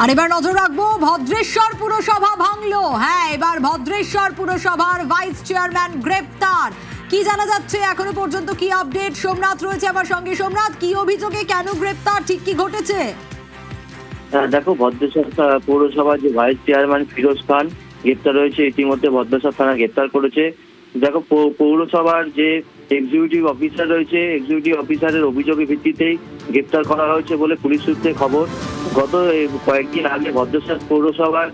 আর এবার নজর রাখবো ভদ্রেশ্বর পুরসভা ভাঙলো। হ্যাঁ, এবার ভদ্রেশ্বর পুরসভার ভাইস চেয়ারম্যান গ্রেপ্তার। কি জানা যাচ্ছে এখনো পর্যন্ত, কি আপডেট? সোমনাথ রয়েছে আমার সঙ্গে। সোমনাথ, কি অভিযোগে কেন গ্রেপ্তার, ঠিক কি ঘটেছে? দেখো, ভদ্রেশ্বর পৌরসভার যে ভাইস চেয়ারম্যান ফিরোজ খান গ্রেপ্তার হয়েছে। ইতিমধ্যে ভদ্রেশ্বর থানা গ্রেপ্তার করেছে। দেখো, পৌরসভার যে এক্সিকিউটিভ অফিসার রয়েছে, এক্সিকিউটিভ অফিসারের অভিযোগের ভিত্তিতেই গ্রেপ্তার করা হয়েছে বলে পুলিশ সূত্রে খবর। গত কয়েকদিন আগে ভদ্রেশ্বর পৌরসভার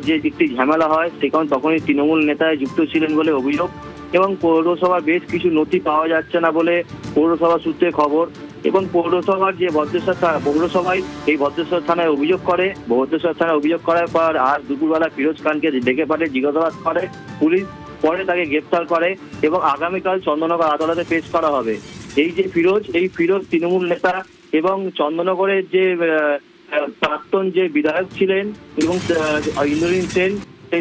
যে একটি ঝামেলা হয়, সেখানে তখনই তৃণমূল নেতায় যুক্ত ছিলেন বলে অভিযোগ, এবং পৌরসভার বেশ কিছু নথি পাওয়া যাচ্ছে না বলে পৌরসভা সূত্রে খবর। এবং পৌরসভার যে পৌরসভায় এই ভদ্রেশ্বর থানায় অভিযোগ করে। ভদ্রেশ্বর থানায় অভিযোগ করার পর আর দুপুরবেলা ফিরোজ খানকে ডেকে পাঠিয়ে জিজ্ঞাসাবাদ করে পুলিশ। পরে তাকে গ্রেপ্তার করে এবং আগামীকাল চন্দননগর আদালতে পেশ করা হবে। এই ফিরোজ তৃণমূল নেতা এবং চন্দননগরের যে প্রাক্তন যে বিধায়ক ছিলেন এবং ইন্দ্রনীল সেন,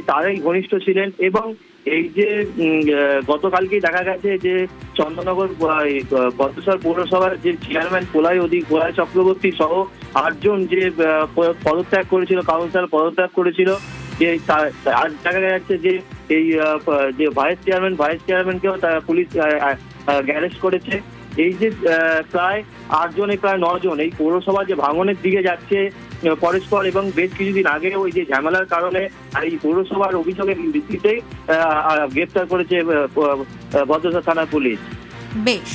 তারই ঘনিষ্ঠ ছিলেন। এবং এই যে গতকালকেই দেখা গেছে যে চন্দননগর ভদ্রেশ্বর পৌরসভার যে চেয়ারম্যান প্রলয় চক্রবর্তী সহ 8 জন যে পদত্যাগ করেছিল, কাউন্সিলর পদত্যাগ করেছিল, যে আজ দেখা যাচ্ছে যে এই যে ভাইস চেয়ারম্যানকেও পুলিশ অ্যারেস্ট করেছে। এই যে প্রায় 8 জনে প্রায় 9 জন এই পৌরসভা যে ভাঙনের দিকে যাচ্ছে পরস্পর, এবং বেশ কিছুদিন আগে ওই যে ঝামেলার কারণে এই পৌরসভার অভিযোগের ভিত্তিতে গ্রেপ্তার করেছে ভদ্রেশ্বর থানার পুলিশ। বেশ।